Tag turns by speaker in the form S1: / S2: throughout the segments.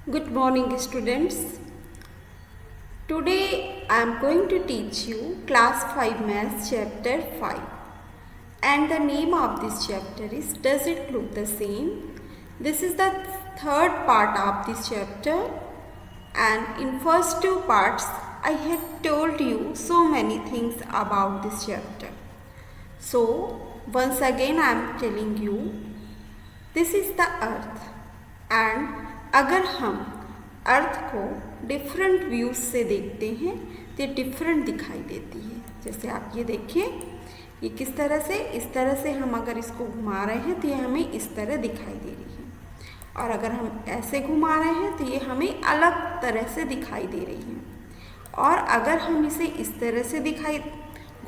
S1: Good morning, students. Today I am going to teach you Class 5 Maths Chapter 5. And the name of this chapter is Does It Look the Same? This is the third part of this chapter. And in first two parts, I had told you so many things about this chapter. So, once again I am telling you, this is the earth. And अगर हम अर्थ को different views से देखते हैं तो ये different दिखाई देती है। जैसे आप ये देखिए, ये किस तरह से, इस तरह से हम अगर इसको घुमा रहे हैं तो ये हमें इस तरह दिखाई दे रही है, और अगर हम ऐसे घुमा रहे हैं तो ये हमें अलग तरह से दिखाई दे रही है, और अगर हम इसे इस तरह से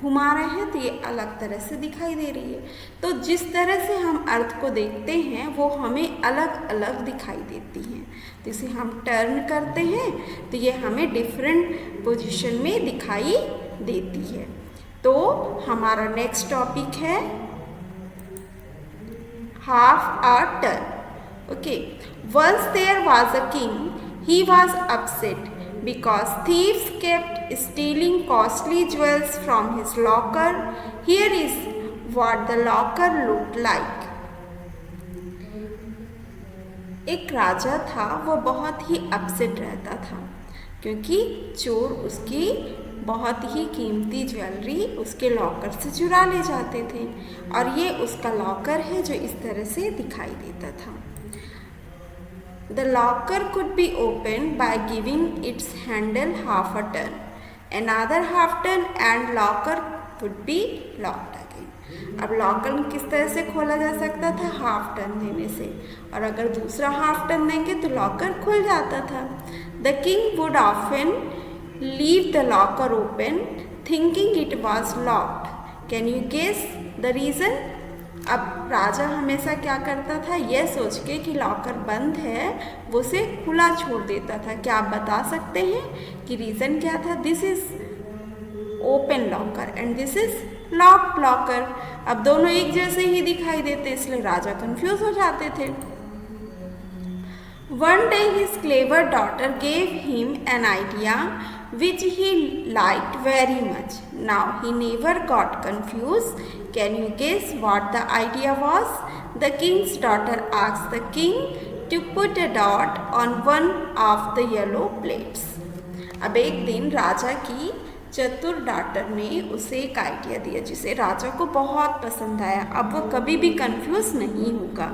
S1: घुमा रहे हैं तो ये अलग तरह से दिखाई दे रही है। तो जिस तरह से हम अर्थ को देखते हैं वो हमें अलग अलग दिखाई देती हैं। तो इसे हम टर्न करते हैं तो ये हमें डिफरेंट पोजीशन में दिखाई देती है। तो हमारा नेक्स्ट टॉपिक है half a turn. Okay, once there was a king, he was upset because thieves kept stealing costly jewels from his locker. Here is what the locker looked like. एक राजा था, वो बहुत ही अपसेट रहता था क्योंकि चोर उसकी बहुत ही कीमती ज्वेलरी उसके लॉकर से चुरा ले जाते थे, और ये उसका लॉकर है जो इस तरह से दिखाई देता था। The locker could be opened by giving its handle half a turn. Another half turn and locker would be locked again. अब लॉकर किस तरह से खोला जा सकता था? हाफ टर्न देने से, और अगर दूसरा हाफ टर्न देंगे तो लॉकर खुल जाता था। The king would often leave the locker open, thinking it was locked. Can you guess the reason? अब राजा हमेशा क्या करता था? यह सोच के कि लॉकर बंद है वो उसे खुला छोड़ देता था। क्या आप बता सकते हैं कि रीज़न क्या था? This is open locker and this is locked locker. अब दोनों एक जैसे ही दिखाई देते, इसलिए राजा कंफ्यूज हो जाते थे। One day his clever daughter gave him an idea which he liked very much. Now he never got confused. Can you guess what the idea was? The king's daughter asked the king to put a dot on one of the yellow plates. अब एक दिन राजा की चतुर daughter ने उसे एक idea दिया जिसे राजा को बहुत पसंद आया। अब वो कभी भी कंफ्यूज नहीं होगा।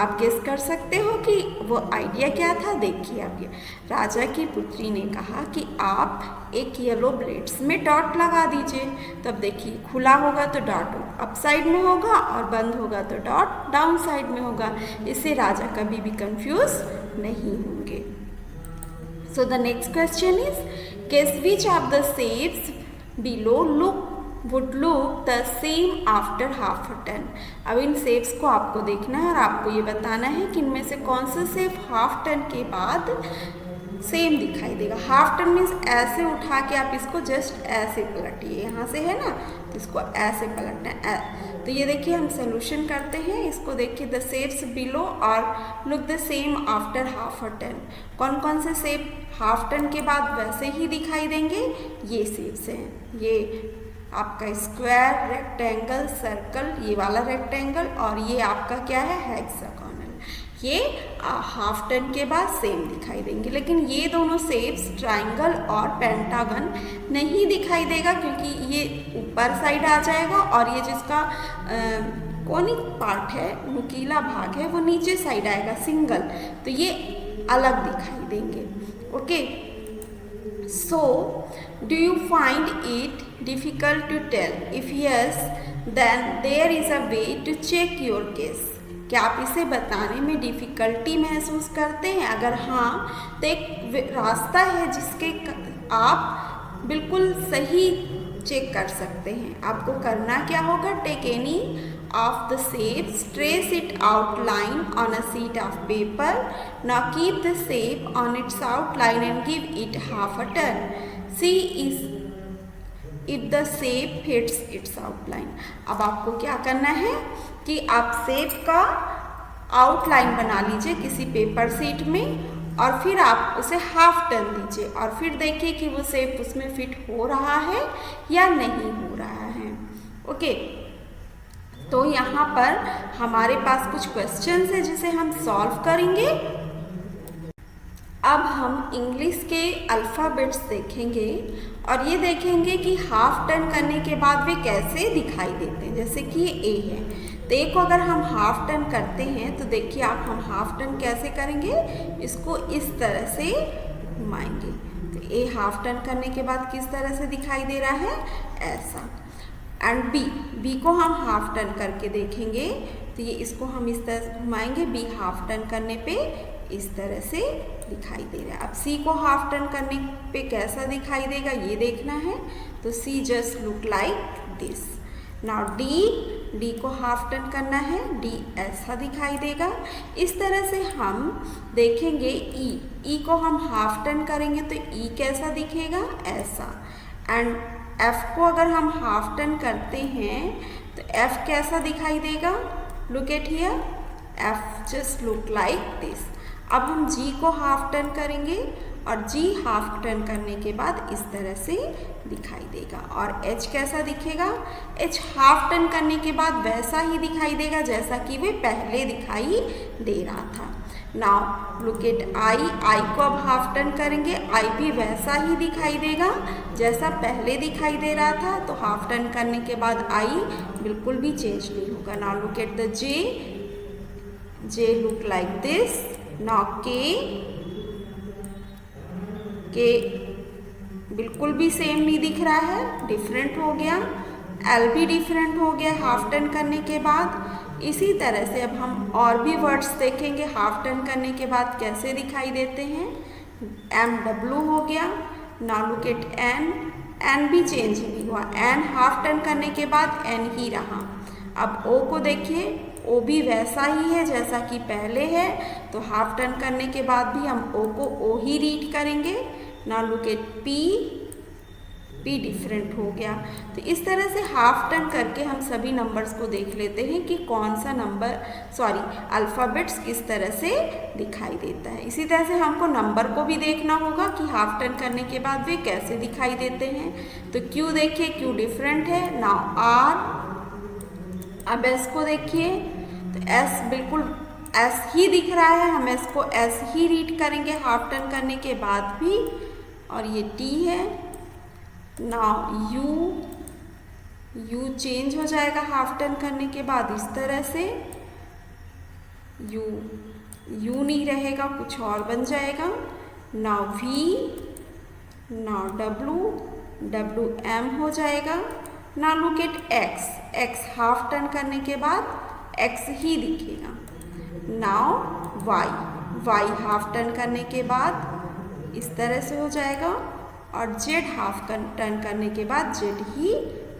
S1: आप गेस कर सकते हो कि वो आइडिया क्या था? देखिए, आप ये राजा की पुत्री ने कहा कि आप एक येलो प्लेट्स में डॉट लगा दीजिए। तब देखिए, खुला होगा तो डॉट अप साइड में होगा और बंद होगा तो डॉट डाउन साइड में होगा। इससे राजा कभी भी कंफ्यूज नहीं होंगे। So the next question is, guess which of the shapes below would look the same after half a turn. अब इन शेप्स को आपको देखना है और आपको ये बताना है कि इनमें से कौन सा शेप हाफ टर्न के बाद सेम दिखाई देगा। हाफ टर्न मीन्स ऐसे उठा के आप इसको जस्ट ऐसे पलटिए, यहाँ से है ना, तो इसको ऐसे पलटना है। तो ये देखिए, हम सोल्यूशन करते हैं। इसको देखिए, द शेप्स बिलो और look the same after half a turn. कौन कौन से शेप हाफ टर्न के बाद वैसे ही दिखाई देंगे? ये शेप्स हैं, ये आपका स्क्वायर, रेक्टेंगल, सर्कल, ये वाला रेक्टेंगल, और ये आपका क्या है? हेक्सागोनल। ये हाफ टर्न के बाद सेम दिखाई देंगे। लेकिन ये दोनों शेप्स ट्राइंगल और पेंटागन नहीं दिखाई देगा क्योंकि ये ऊपर साइड आ जाएगा, और ये जिसका कोनिक पार्ट है, नुकीला भाग है, वो नीचे साइड आएगा, सिंगल। तो ये अलग दिखाई देंगे। Okay, so do you find it difficult to tell? If yes, then there is a way to check your guess. क्या आप इसे बताने में डिफ़िकल्टी महसूस करते हैं? अगर हाँ, तो एक रास्ता है जिसके आप बिल्कुल सही चेक कर सकते हैं। आपको करना क्या होगा? Take any of the shapes, trace it outline on a sheet of paper, now keep the shape on its outline and give it half a turn. See if the shape fits its outline. अब आपको क्या करना है कि आप shape का outline बना लीजिए किसी पेपर शीट में, और फिर आप उसे हाफ टर्न दीजिए और फिर देखिए कि वो शेप उसमें फिट हो रहा है या नहीं हो रहा है। ओके, तो यहाँ पर हमारे पास कुछ क्वेश्चंस है जिसे हम सॉल्व करेंगे। अब हम इंग्लिश के अल्फ़ाबेट्स देखेंगे और ये देखेंगे कि हाफ टर्न करने के बाद वे कैसे दिखाई देते हैं। जैसे कि ये ए है, तो ए को अगर हम हाफ टर्न करते हैं तो देखिए आप हम हाफ टर्न कैसे करेंगे, इसको इस तरह से घुमाएंगे। तो ए हाफ टर्न करने के बाद किस तरह से दिखाई दे रहा है, ऐसा। एंड बी को हम हाफ टर्न करके देखेंगे तो ये इसको हम इस तरह से घुमाएंगे, बी हाफ टर्न करने पे इस तरह से दिखाई दे रहा है। अब सी को हाफ टर्न करने पे कैसा दिखाई देगा ये देखना है, तो see just look like this. Now D को हाफ टर्न करना है, डी ऐसा दिखाई देगा। इस तरह से हम देखेंगे ई को हम हाफ टर्न करेंगे तो ई कैसा दिखेगा, ऐसा। एंड एफ को अगर हम हाफ टर्न करते हैं तो एफ कैसा दिखाई देगा, look at here, F just look like this. अब हम जी को हाफ टर्न करेंगे और जी हाफ टर्न करने के बाद इस तरह से दिखाई देगा। और एच कैसा दिखेगा, एच हाफ टर्न करने के बाद वैसा ही दिखाई देगा जैसा कि वे पहले दिखाई दे रहा था। नाउ लुक एट आई को अब हाफ टर्न करेंगे, आई भी वैसा ही दिखाई देगा जैसा पहले दिखाई दे रहा था। तो हाफ टर्न करने के बाद आई बिल्कुल भी चेंज नहीं होगा। Now look at the J look like this. Now के बिल्कुल भी सेम नहीं दिख रहा है, डिफरेंट हो गया। एल भी डिफरेंट हो गया हाफ टर्न करने के बाद। इसी तरह से अब हम और भी वर्ड्स देखेंगे हाफ टर्न करने के बाद कैसे दिखाई देते हैं। एम डब्ल्यू हो गया। नाउ लुक एट एन भी चेंज नहीं हुआ, एन हाफ टर्न करने के बाद एन ही रहा। अब ओ को देखिए, ओ भी वैसा ही है जैसा कि पहले है, तो हाफ टर्न करने के बाद भी हम ओ को ओ ही रीड करेंगे। Now look eight P different हो गया। तो इस तरह से हाफ टर्न करके हम सभी नंबर्स को देख लेते हैं कि कौन सा अल्फ़ाबेट्स किस तरह से दिखाई देता है। इसी तरह से हमको नंबर को भी देखना होगा कि हाफ टर्न करने के बाद वे कैसे दिखाई देते हैं। तो क्यू देखिए, क्यू डिफरेंट है। नाउ आर, अब एस को देखिए तो एस बिल्कुल एस ही दिख रहा है, हम एस को एस ही रीड करेंगे हाफ टर्न करने के बाद भी। और ये टी है। नाउ यू चेंज हो जाएगा हाफ टर्न करने के बाद इस तरह से, यू नहीं रहेगा, कुछ और बन जाएगा। Now we, now W M हो जाएगा। Now look at X half turn करने के बाद एक्स ही दिखेगा। नाउ वाई हाफ टर्न करने के बाद इस तरह से हो जाएगा। और जेड हाफ टर्न करने के बाद जेड ही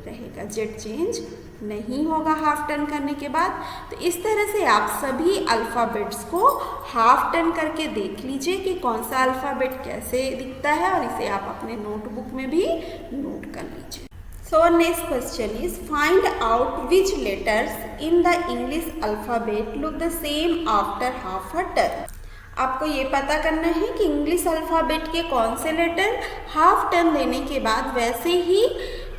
S1: रहेगा, जेड चेंज नहीं होगा हाफ टर्न करने के बाद। तो इस तरह से आप सभी अल्फ़ाबेट्स को हाफ टर्न करके देख लीजिए कि कौन सा अल्फ़ाबेट कैसे दिखता है, और इसे आप अपने नोटबुक में भी नोट कर लीजिए। So our next question is, find out which letters in the English alphabet look the same after half a turn. आपको ये पता करना है कि इंग्लिश अल्फ़ाबेट के कौन से लेटर हाफ टर्न देने के बाद वैसे ही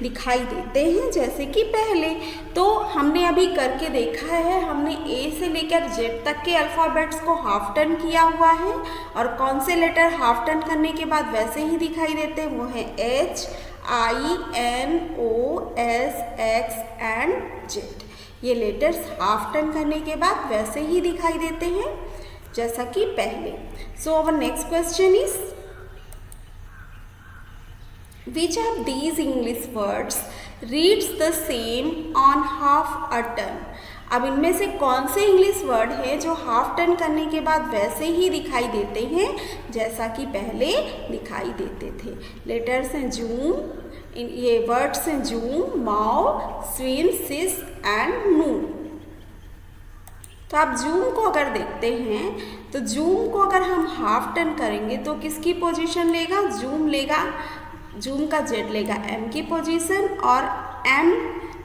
S1: दिखाई देते हैं जैसे कि पहले। तो हमने अभी करके देखा है, हमने ए से लेकर जेड तक के अल्फ़ाबेट्स को हाफ टर्न किया हुआ है, और कौन से लेटर हाफ टर्न करने के बाद वैसे ही दिखाई देते हैं वो है H, I, N, O, S, X and Z. ये लेटर्स हाफ टर्न करने के बाद वैसे ही दिखाई देते हैं जैसा कि पहले। So our next question is, which of these English words reads the same on half a turn? अब इनमें से कौन से इंग्लिश वर्ड है जो हाफ टर्न करने के बाद वैसे ही दिखाई देते हैं जैसा कि पहले दिखाई देते थे। लेटर्स हैं जूम, ये वर्ड्स हैं जूम, माओ, स्विन, सिस एंड नून। तो आप जूम को अगर देखते हैं तो जूम को अगर हम हाफ टर्न करेंगे तो किसकी पोजीशन लेगा, जूम लेगा, जूम का जेड लेगा एम की पोजीशन, और एम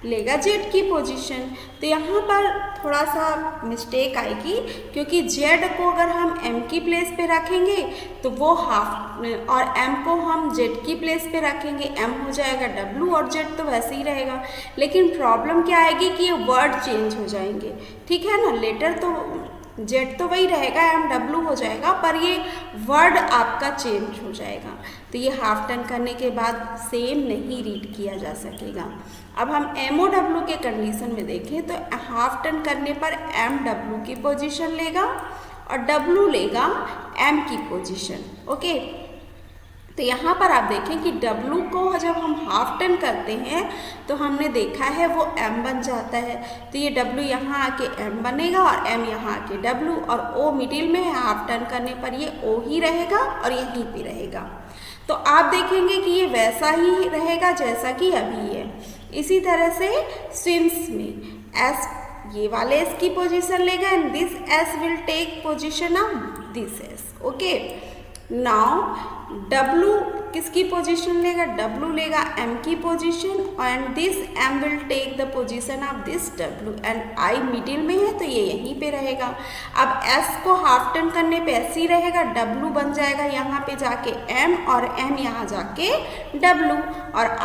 S1: लेगा जेड की पोजीशन। तो यहाँ पर थोड़ा सा मिस्टेक आएगी, क्योंकि जेड को अगर हम एम की प्लेस पे रखेंगे तो वो हाफ, और एम को हम जेड की प्लेस पे रखेंगे, एम हो जाएगा डब्लू और जेड तो वैसे ही रहेगा। लेकिन प्रॉब्लम क्या आएगी कि ये वर्ड चेंज हो जाएंगे, ठीक है ना। लेटर तो जेड तो वही रहेगा, एम डब्लू हो जाएगा, पर ये वर्ड आपका चेंज हो जाएगा। तो ये हाफ टर्न करने के बाद सेम नहीं रीड किया जा सकेगा। अब हम एम ओ डब्लू के कंडीशन में देखें तो हाफ टर्न करने पर एम डब्लू की पोजीशन लेगा और डब्लू लेगा एम की पोजीशन। ओके, तो यहाँ पर आप देखें कि W को जब हम हाफ टर्न करते हैं तो हमने देखा है वो M बन जाता है। तो ये W यहाँ आके M बनेगा और M यहाँ आके W, और O मिडिल में है, हाफ टर्न करने पर ये O ही रहेगा और यहीं पे रहेगा। तो आप देखेंगे कि ये वैसा ही रहेगा जैसा कि अभी है। इसी तरह से स्विम्स में S ये वाले S की पोजीशन लेगा and this S will take position of this S। Okay, now W किसकी पोजीशन लेगा? W लेगा M की position and this M will take the position of this W, and I middle में है तो ये यहीं पे रहेगा। अब S को हाफ टर्न करने पे ऐसे ही रहेगा, W बन जाएगा यहाँ पे जाके M और M यहाँ जाके W, और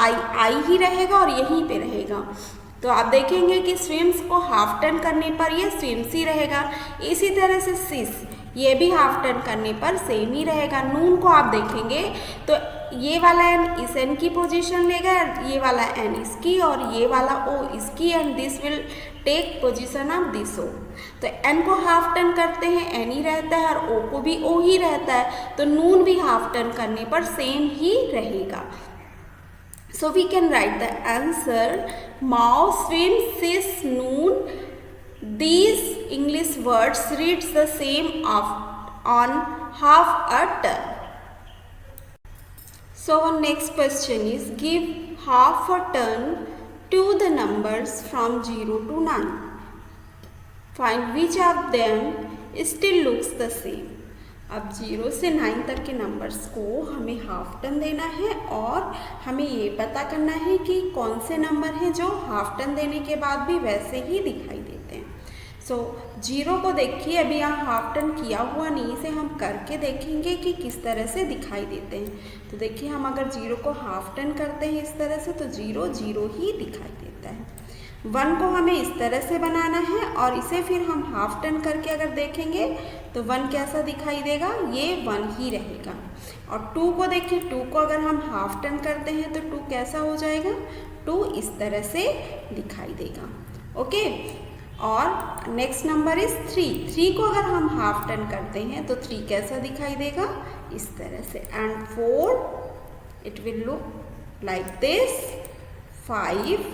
S1: I ही रहेगा और यहीं पे रहेगा। तो आप देखेंगे कि स्विम्स को हाफ टर्न करने पर ये स्विम्स ही रहेगा। इसी तरह से सिस ये भी हाफ टर्न करने पर सेम ही रहेगा। नून को आप देखेंगे तो ये वाला एन इस एन की पोजीशन लेगा, ये वाला एन इसकी और ये वाला ओ इसकी, and this will take position of this O. तो एन को हाफ टर्न करते हैं एन ही रहता है और ओ को भी ओ ही रहता है, तो नून भी हाफ टर्न करने पर सेम ही रहेगा। So we can write the answer Mao, swim, sis, noon. These English words reads the same on half a turn. So our next question is give half a turn to the numbers from 0 to 9. Find which of them still looks the same. अब 0 से 9 तक के numbers को हमें half turn देना है और हमें ये पता करना है कि कौन से नंबर हैं जो हाफ टर्न देने के बाद भी वैसे ही दिखाई देते हैं। सो 0 को देखिए, अभी यहाँ हाफ टर्न किया हुआ नहीं, इसे हम करके देखेंगे कि किस तरह से दिखाई देते हैं। तो देखिए हम अगर 0 को हाफ टर्न करते हैं इस तरह से तो 0 0 ही दिखाई देता है। 1 को हमें इस तरह से बनाना है और इसे फिर हम हाफ टर्न करके अगर देखेंगे तो 1 कैसा दिखाई देगा? ये 1 ही रहेगा। और 2 को देखिए, 2 को अगर हम हाफ टर्न करते हैं तो 2 कैसा हो जाएगा? 2 इस तरह से दिखाई देगा। ओके, और नेक्स्ट नंबर इज 3। 3 को अगर हम हाफ टर्न करते हैं तो 3 कैसा दिखाई देगा? इस तरह से। And 4 it will look like this. 5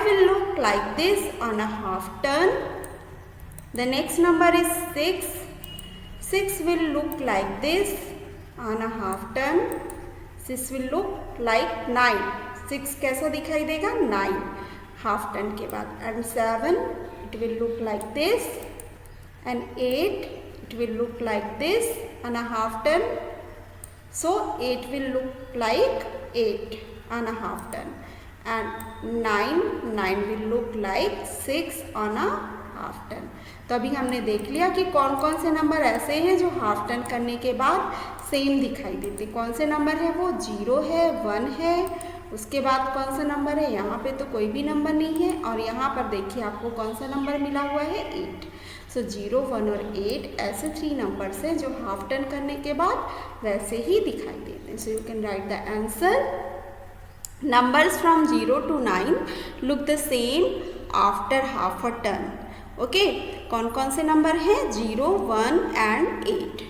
S1: will look like this on a half turn. The next number is 6. 6 will look like this on a half turn. 6 will look like 9. 6 कैसा दिखाई देगा? 9 हाफ टर्न के बाद। And 7 it will look like this. And 8 it will look like this on a half turn. So 8 will look like 8 on a half turn. And 9 will look like 6 on a half turn. तो अभी हमने देख लिया कि कौन कौन से number ऐसे हैं जो हाफ टर्न करने के बाद सेम दिखाई देते। कौन से नंबर है वो? 0 है, 1 है, उसके बाद कौन सा नंबर है? यहाँ पे तो कोई भी नंबर नहीं है, और यहाँ पर देखिए आपको कौन सा नंबर मिला हुआ है? 8। सो 0, 1 और 8 ऐसे 3 नंबर्स हैं जो हाफ टर्न करने के बाद वैसे ही दिखाई देते हैं। So you can write the answer. Numbers from 0 to 9 look the same after half a turn. Okay, कौन कौन से नंबर हैं? 0, 1 and 8.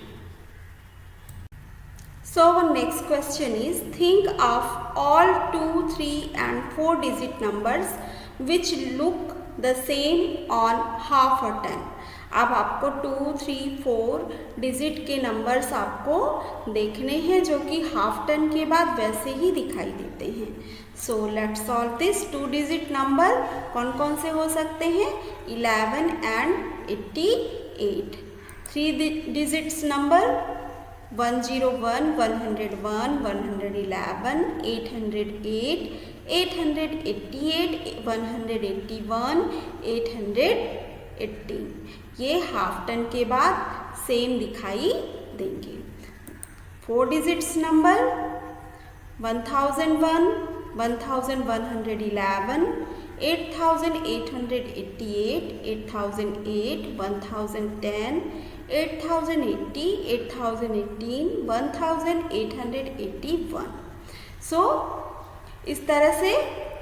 S1: So our next question is think of all 2, 3 and 4 digit numbers which look the same on half a turn. अब आपको 2, 3, 4 digit के numbers आपको देखने हैं जो कि हाफ टर्न के बाद वैसे ही दिखाई देते हैं। So let's solve this. 2 digit number कौन कौन से हो सकते हैं? 11 and 88। 3 digits number 101, 101, 111, 808, 888, 181, 818। ये हाफ टन के बाद सेम दिखाई देंगे। 4 डिजिट्स नंबर 1001, 1111, 8888, 8008, 1010, 8080, 8018, 1881। सो इस तरह से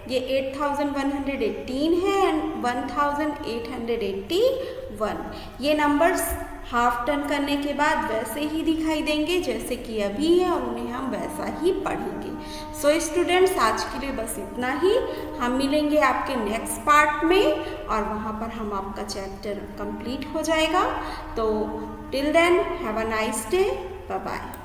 S1: ये 8118 है एंड 1881। ये नंबर्स हाफ टर्न करने के बाद वैसे ही दिखाई देंगे जैसे कि अभी है और उन्हें हम वैसा ही पढ़ेंगे। सो स्टूडेंट्स, आज के लिए बस इतना ही। हम मिलेंगे आपके नेक्स्ट पार्ट में और वहाँ पर हम आपका चैप्टर कंप्लीट हो जाएगा। तो till then have a nice day, bye bye.